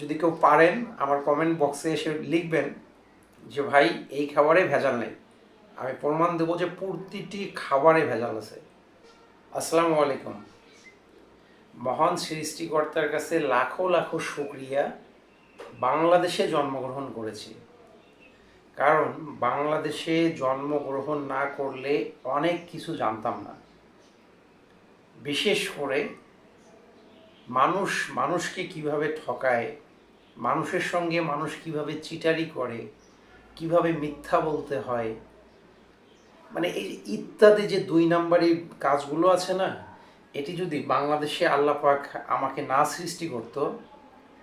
যদি কেউ পারেন আমার কমেন্ট বক্সে এসে লিখবেন যে ভাই এই খাবারে ভেজাল নেই। আমি প্রমাণ দেবো যে প্রতিটি খাবারে ভেজাল আছে। আসসালামু আলাইকুম। মহান সৃষ্টিকর্তার কাছে লাখো লাখো শুকরিয়া, বাংলাদেশে জন্মগ্রহণ করেছি। কারণ বাংলাদেশে জন্মগ্রহণ না করলে অনেক কিছু জানতাম না। বিশেষ করে মানুষ মানুষকে কিভাবে ঠকায়, মানুষের সঙ্গে মানুষ কিভাবে চিটারি করে, কিভাবে মিথ্যা বলতে হয়, মানে এই ইত্যাদি যে 2 নাম্বারি কাজগুলো আছে না, এটি যদি বাংলাদেশে আল্লাহ পাক আমাকে না সৃষ্টি করত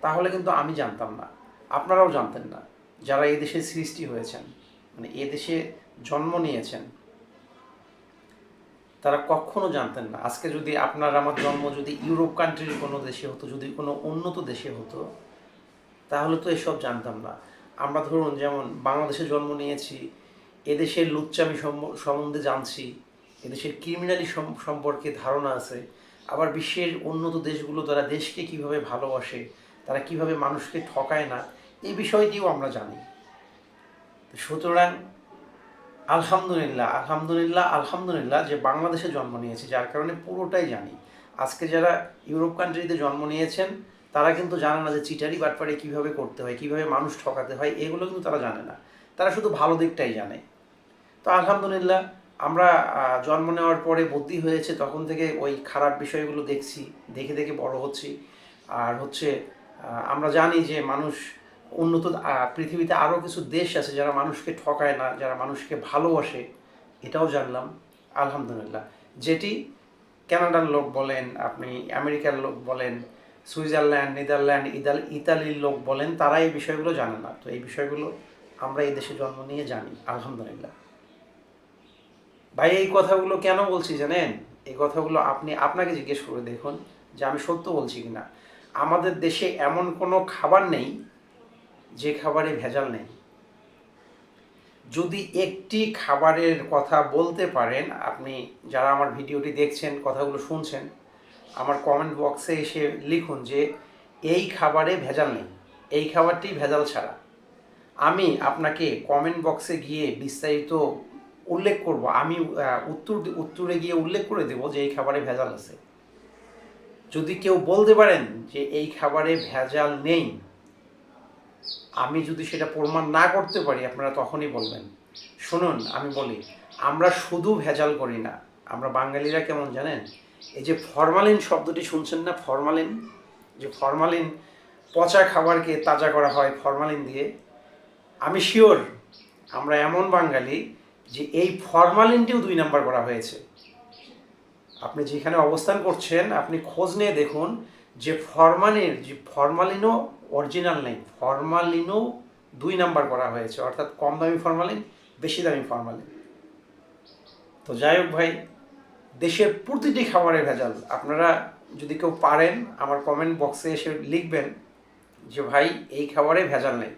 তাহলে কিন্তু আমি জানতাম না, আপনারাও জানতেন না। যারা এই দেশে সৃষ্টি হয়েছেন, মানে এ দেশে জন্ম নিয়েছেন, তারা কখনো জানতেন না। আজকে যদি আপনার আমার জন্ম যদি ইউরোপ কান্ট্রির কোনো দেশে হতো, যদি কোনো উন্নত দেশে হতো, তাহলে তো এসব জানতাম না। আমরা ধরুন যেমন বাংলাদেশে জন্ম নিয়েছি, এদেশের লুচ্চামি সম্বন্ধে জানছি, এদেশের ক্রিমিনালি সম্পর্কে ধারণা আছে। আবার বিশ্বের উন্নত দেশগুলো তারা দেশকে কিভাবে ভালোবাসে, তারা কিভাবে মানুষকে ঠকায় না, এই বিষয়টিও আমরা জানি। সুতরাং আলহামদুলিল্লাহ আলহামদুলিল্লাহ আলহামদুলিল্লাহ যে বাংলাদেশে জন্ম নিয়েছি, যার কারণে পুরোটাই জানি। আজকে যারা ইউরোপ কান্ট্রিতে জন্ম নিয়েছেন তারা কিন্তু জানে না যে চিটারি বাটপারি কীভাবে করতে হয়, কীভাবে মানুষ ঠকাতে হয়, এগুলো কিন্তু তারা জানে না। তারা শুধু ভালো দিকটাই জানে। তো আলহামদুলিল্লাহ আমরা জন্ম নেওয়ার পরে বুদ্ধি হয়েছে, তখন থেকে ওই খারাপ বিষয়গুলো দেখছি, দেখে দেখে বড় হচ্ছি। আর হচ্ছে আমরা জানি যে মানুষ উন্নত পৃথিবীতে আরও কিছু দেশ আছে যারা মানুষকে ঠকায় না, যারা মানুষকে ভালোবাসে, এটাও জানলাম আলহামদুলিল্লাহ। যেটি কানাডার লোক বলেন, আপনি আমেরিকার লোক বলেন, সুইজারল্যান্ড, নেদারল্যান্ড, ইতালির লোক বলেন, তারা এই বিষয়গুলো জানে না। তো এই বিষয়গুলো আমরা এই দেশে জন্ম নিয়ে জানি আলহামদুলিল্লাহ। ভাই এই কথাগুলো কেন বলছি জানেন? এই কথাগুলো আপনাকে জিজ্ঞেস করে দেখুন যে আমি সত্য বলছি কিনা। আমাদের দেশে এমন কোনো খাবার নেই যে খাবারে ভেজাল নেই। যদি একটি খাবারের কথা বলতে পারেন, আপনি যারা আমার ভিডিওটি দেখছেন, কথাগুলো শুনছেন, আমার কমেন্ট বক্সে এসে লিখুন যে এই খাবারে ভেজাল নেই, এই খাবারটি ভেজাল ছাড়া। আমি আপনাকে কমেন্ট বক্সে গিয়ে বিস্তারিত উল্লেখ করব, আমি উত্তরে গিয়ে উল্লেখ করে দেব যে এই খাবারে ভেজাল আছে। যদি কেউ বলতে পারেন যে এই খাবারে ভেজাল নেই, আমি যদি সেটা প্রমাণ না করতে পারি, আপনারা তখনই বলবেন। শুনুন আমি বলি, আমরা শুধু ভেজাল করি না, আমরা বাঙালিরা কেমন জানেন? এই যে ফরমালিন শব্দটি শুনছেন না, ফরমালিন, যে ফরমালিন পচা খাবারকে তাজা করা হয় ফরমালিন দিয়ে, আমি শিওর আমরা এমন বাঙালি যে এই ফরমালিনটিও 2 নাম্বার করা হয়েছে। আপনি যেখানে অবস্থান করছেন আপনি খোঁজ নিয়ে দেখুন যে ফরমালিনও অরিজিনাল নেই, ফরমালিনও 2 নাম্বার করা হয়েছে, অর্থাৎ কম দামি ফরমালিন, বেশি দামি ফরমালিন। তো যাই হোক ভাই, দেশের প্রতিটি খাবারে ভেজাল। আপনারা যদি কেউ পারেন আমার কমেন্ট বক্সে এসে লিখবেন যে ভাই এই খাবারে ভেজাল নেই।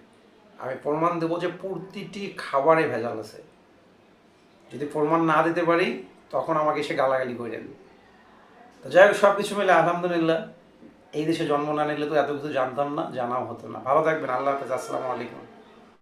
আমি প্রমাণ দেবো যে প্রতিটি খাবারে ভেজাল আছে। যদি প্রমাণ না দিতে পারি তখন আমাকে এসে গালাগালি করেন। তো যাই হোক, সব কিছু মিলে আলহামদুলিল্লাহ এই দেশে জন্ম না নিলে তো এত কিছু জানতাম না, জানাও হতো না। ভালো থাকবেন, আল্লাহ হাফেজ, আসসালামু আলাইকুম।